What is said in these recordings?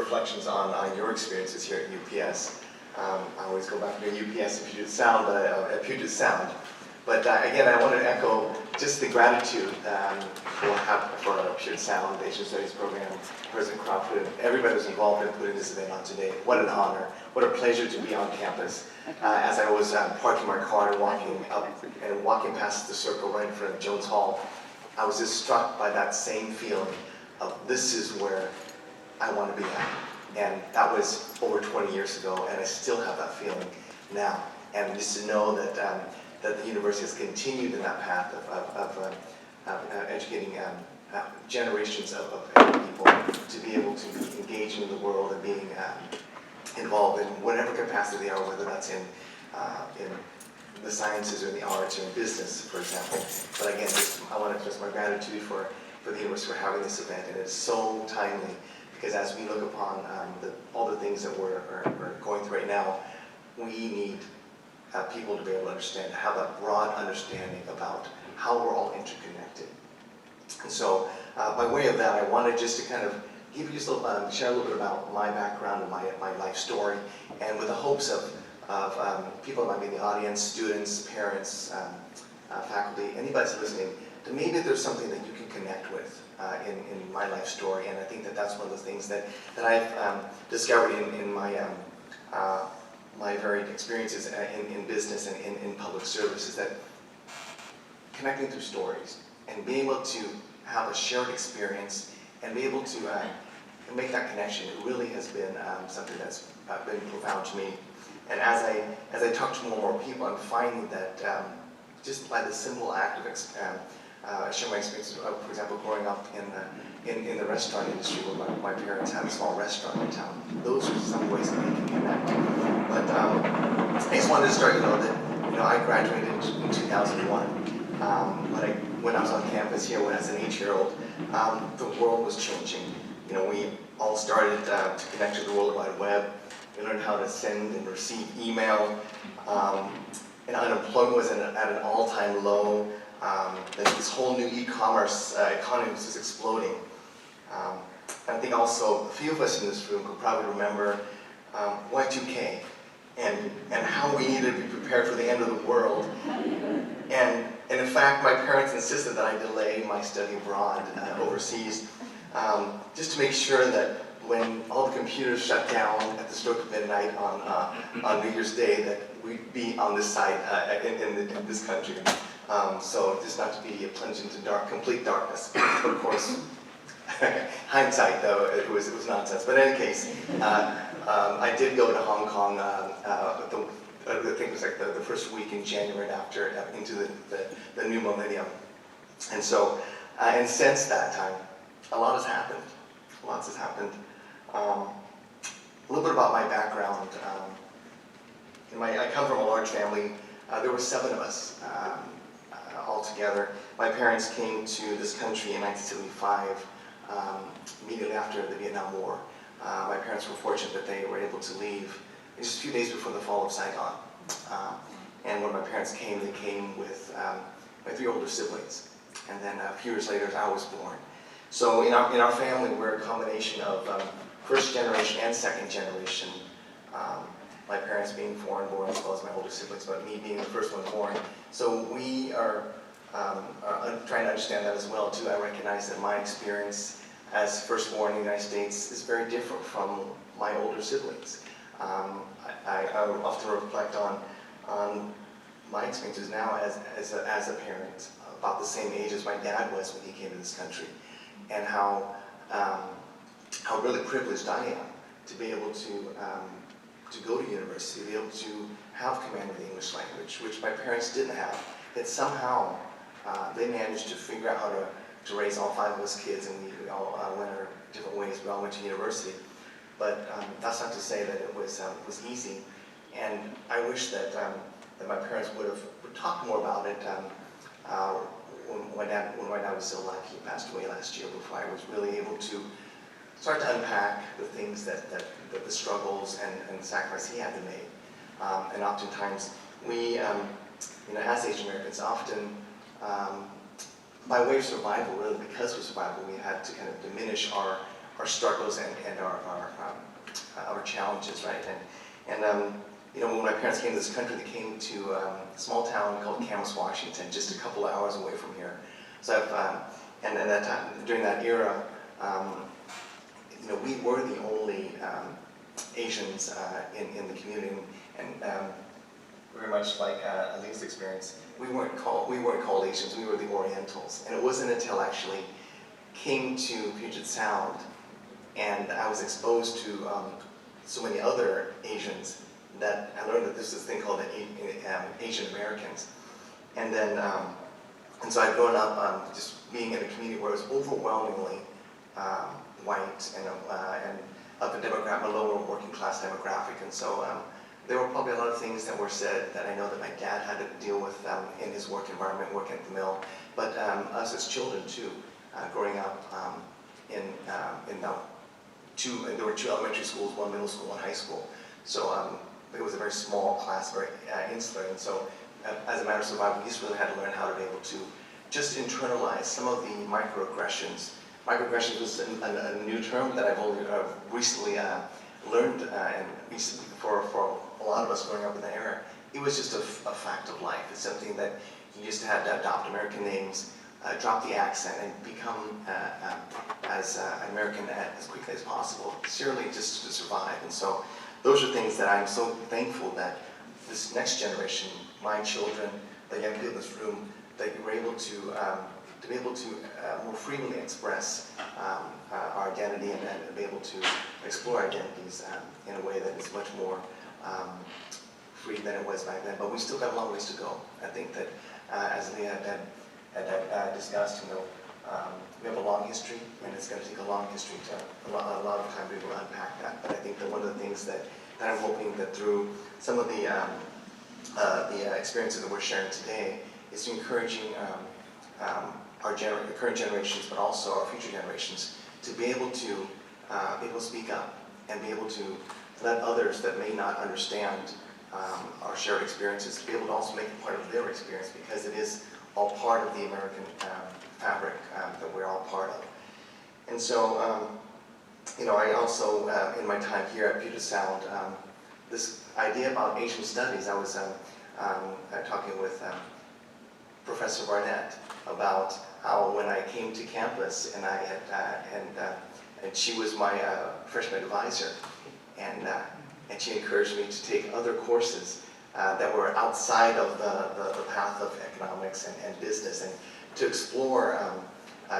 reflections on your experiences here at UPS. I always go back to UPS and Puget Sound, Puget Sound. But again, I want to echo just the gratitude for Puget Sound, the Asian Studies program, President Crawford, everybody who's involved in putting this event on today. What an honor, what a pleasure to be on campus. As I was parking my car and walking past the circle right in front of Jones Hall, I was just struck by that same feeling of this is where I want to be at. And that was over 20 years ago, and I still have that feeling now. And just to know that that the university has continued in that path of educating generations of people to be able to be engaging in the world and being involved in whatever capacity they are, whether that's in the sciences or in the arts or in business, for example. But again, I want to express my gratitude for the university for having this event, and it's so timely because as we look upon all the things that we're going through right now, we need people to be able to understand, have that broad understanding about how we're all interconnected. And so, by way of that, I wanted just to kind of give you just share a little bit about my background and my life story, and with the hopes of people that might be in the audience, students, parents, faculty, anybody that's listening, to maybe there's something that you can connect with in my life story. And I think that that's one of the things that I've discovered in my varied experiences in business and in public service is that connecting through stories and being able to have a shared experience and be able to make that connection, it really has been something that's been profound to me. And as I talk to more and more people, I'm finding that just by the simple act of sharing my experiences, for example, growing up in the restaurant industry where my parents had a small restaurant in town, those are some ways that we can connect. But I just wanted to start, that I graduated in 2001. When I was on campus here, when I was an 8-year-old, the world was changing. We all started to connect to the World Wide Web. We learned how to send and receive email. And unemployment was at an all-time low. This whole new e-commerce economy was just exploding. I think also a few of us in this room could probably remember Y2K and how we needed to be prepared for the end of the world. And in fact, my parents insisted that I delay my study abroad overseas just to make sure that when all the computers shut down at the stroke of midnight on New Year's Day, that we'd be on this side in this country. So just not to be plunged into complete darkness. But of course, hindsight though, it was nonsense. But in any case, I did go to Hong Kong. I think it was like the first week in January after into the new millennium. And so, and since that time, a lot has happened. Lots has happened. A little bit about my background. I come from a large family. There were 7 of us all together. My parents came to this country in 1975, immediately after the Vietnam War. My parents were fortunate that they were able to leave just a few days before the fall of Saigon. And when my parents came, they came with my 3 older siblings. And then a few years later, I was born. So in our family, we're a combination of first generation and second generation. My parents being foreign born as well as my older siblings, but me being the first one born. So we are trying to understand that as well too. I recognize that my experience as firstborn in the United States is very different from my older siblings. I often reflect on my experiences now as a parent, about the same age as my dad was when he came to this country, and how really privileged I am to be able to go to university, to be able to have command of the English language, which my parents didn't have. That somehow they managed to figure out how to raise all 5 of us kids, and we all went our different ways. We all went to university. But that's not to say that it was easy. And I wish that my parents would talk more about it. When my dad was still alive, he passed away last year, before I was really able to start to unpack the things that the struggles and the sacrifice he had to make. And oftentimes we, as Asian Americans, often by way of survival, really because of survival, we had to kind of diminish our struggles and our challenges, right? You know, when my parents came to this country, they came to a small town called Camas, Washington, just a couple of hours away from here. So and at that time, during that era, you know, we were the only Asians in the community, and very much like Ali's experience, we weren't called Asians. We were the Orientals, and it wasn't until I actually came to Puget Sound, and I was exposed to so many other Asians that I learned that there's this thing called Asian Americans, and then and so I'd grown up just being in a community where it was overwhelmingly white and up in a lower working class demographic, and so there were probably a lot of things that were said that I know that my dad had to deal with in his work environment, working at the mill, but us as children too, growing up there were 2 elementary schools, 1 middle school, 1 high school, so it was a very small class, very insular, and so as a matter of survival, we just really had to learn how to be able to just internalize some of the microaggressions. Microaggressions was a new term that I've only recently learned, and recently for a lot of us growing up in that era, it was just a fact of life. It's something that you just had to adopt American names, drop the accent, and become as American as quickly as possible, surely just to survive. And so those are things that I'm so thankful that this next generation, my children, the young people in this room, that you were able to be able to more freely express our identity and be able to explore identities in a way that is much more free than it was back then. But we still got a long ways to go. I think that as Leah had discussed, you know, we have a long history, and it's going to take a long history to a lot of time to be able to unpack that. But I think that one of the things that I'm hoping that through some of the experiences that we're sharing today is encouraging our current generations, but also our future generations, to be able to speak up and be able to let others that may not understand our shared experiences to be able to also make it part of their experience, because it is all part of the American fabric that we're all part of. And so, you know, I also, in my time here at Puget Sound, this idea about Asian studies, I was talking with Professor Barnett about how when I came to campus and I had, and she was my freshman advisor, and she encouraged me to take other courses that were outside of the path of economics and business, and to explore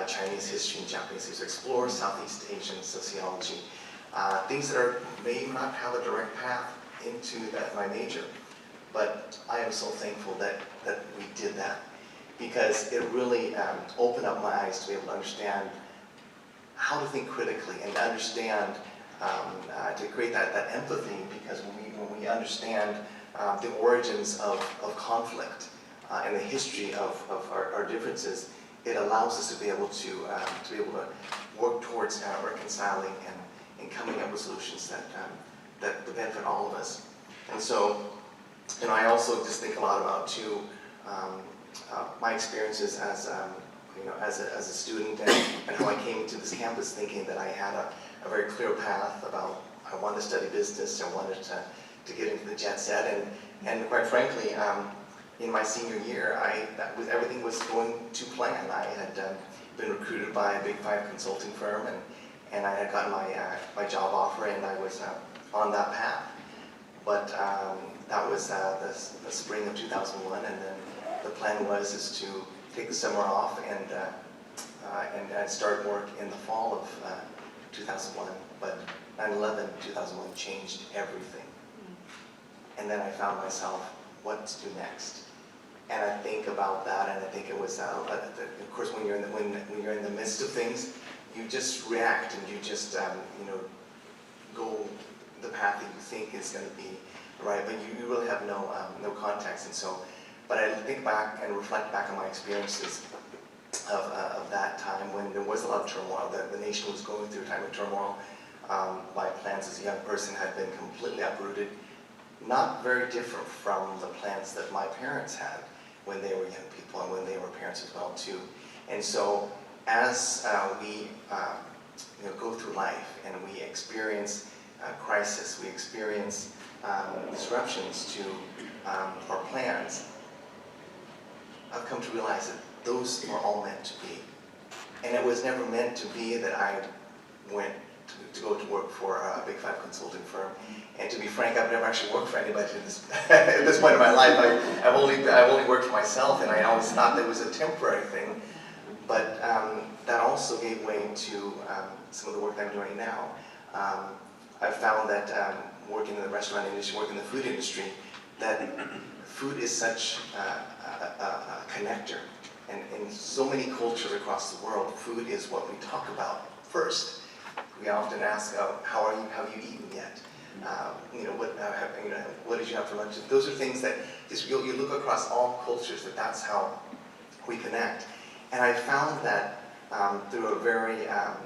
Chinese history and Japanese history, explore Southeast Asian sociology, things that may not have a direct path into my major. But I am so thankful that we did that, because it really opened up my eyes to be able to understand how to think critically and understand, to create that empathy, because when we understand the origins of conflict and the history of our differences, it allows us to be able to work towards reconciling and coming up with solutions that benefit all of us. And so, you know, I also just think a lot about too my experiences as you know, as a student, and how I came to this campus thinking that I had a very clear path about I wanted to study business, I wanted to get into the jet set, and quite frankly, in my senior year, everything was going to plan. I had been recruited by a Big 5 consulting firm, and I had gotten my job offer, and I was on that path. But that was the spring of 2001, and then the plan is to take the summer off and start work in the fall of 2001. But 9/11, 2001 changed everything. And then I found myself, what to do next? And I think about that, and I think it was, of course, when you're in the midst of things, you just react, and you just you know, go the path that you think is going to be right, but you really have no context. And so, but I think back and reflect back on my experiences of that time when there was a lot of turmoil. The nation was going through a time of turmoil. My plans as a young person had been completely uprooted. Not very different from the plans that my parents had when they were young people and when they were parents as well too. And so as we go through life and we experience crisis, we experience disruptions to our plans, I've come to realize that those are all meant to be. And it was never meant to be that I went to go to work for a Big Five consulting firm. And to be frank, I've never actually worked for anybody at this point in my life. I've only worked for myself, and I always thought that was a temporary thing. But that also gave way to some of the work I'm doing now. I've found that working in the restaurant industry, working in the food industry, that food is such a connector. And in so many cultures across the world, food is what we talk about first. We often ask, how are you? Have you eaten yet? What did you have for lunch? Those are things that you look across all cultures, that's how we connect. And I found that through a very, at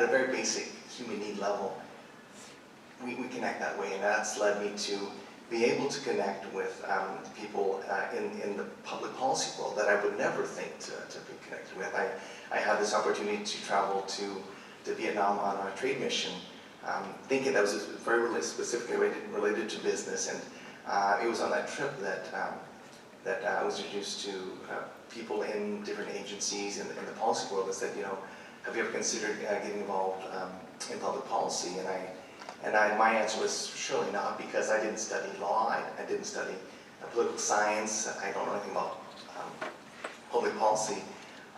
a very basic human need level, we connect that way, and that's led me to be able to connect with people in the public policy world that I would never think to be connected with. I had this opportunity to travel to Vietnam on a trade mission, thinking that was very specifically related to business, and it was on that trip that I was introduced to people in different agencies in the policy world that said, have you ever considered getting involved in public policy? And my answer was surely not, because I didn't study law, I didn't study political science, I don't know anything about public policy.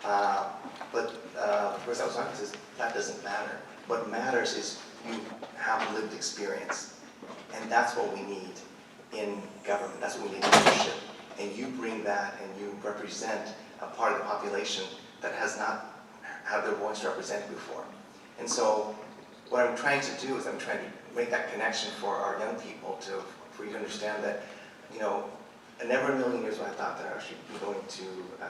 But the person I was talking to says, that doesn't matter. What matters is you have lived experience. And that's what we need in government, that's what we need in leadership. And you bring that, and you represent a part of the population that has not had their voice represented before. And so what I'm trying to do is I'm trying to make that connection for our young people for you to understand that, never in a million years would I thought that I would actually be going to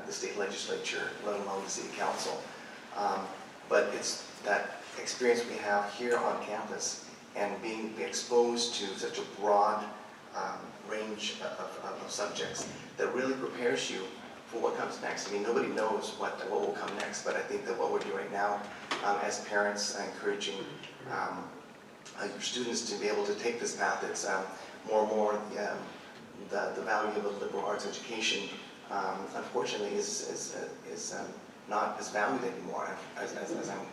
the state legislature, let alone the city council. But it's that experience we have here on campus and being exposed to such a broad range of subjects that really prepares you for what comes next. I mean, nobody knows what will come next, but I think that what we're doing right now as parents, encouraging your students to be able to take this path, it's more and more the value of a liberal arts education, unfortunately, is not as valued anymore. As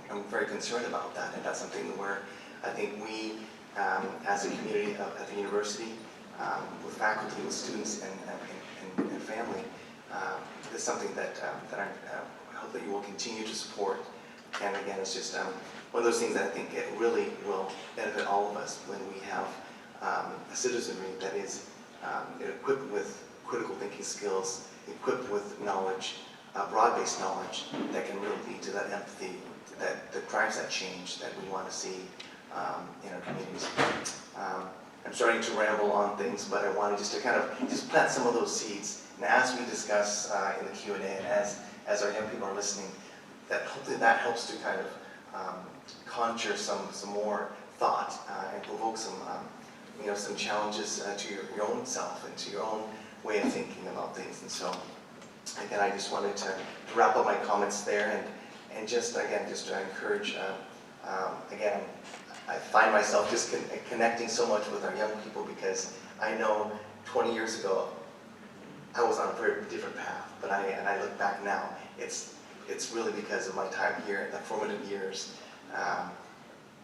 I'm very concerned about that, and that's something where I think we, as a community at the university, with faculty, with students, and family, is something that I hope that you will continue to support. And again, it's just one of those things that I think it really will benefit all of us when we have a citizenry that is equipped with critical thinking skills, equipped with knowledge, broad-based knowledge that can really lead to that empathy that drives that change that we want to see in our communities. I'm starting to ramble on things, but I wanted just to kind of just plant some of those seeds. And as we discuss in the Q&A, and as our young people are listening, that hopefully that helps to kind of conjure some more thought and provoke some some challenges to your own self and to your own way of thinking about things. And so, again, I just wanted to wrap up my comments there and just to encourage. Again, I find myself just connecting so much with our young people because I know 20 years ago I was on a very different path, but I look back now, it's really because of my time here, the formative years,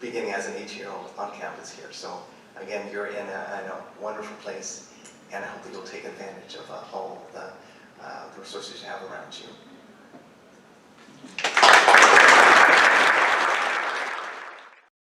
beginning as an 18-year-old on campus here. So again, you're in a wonderful place, and I hope that you'll take advantage of all the resources you have around you.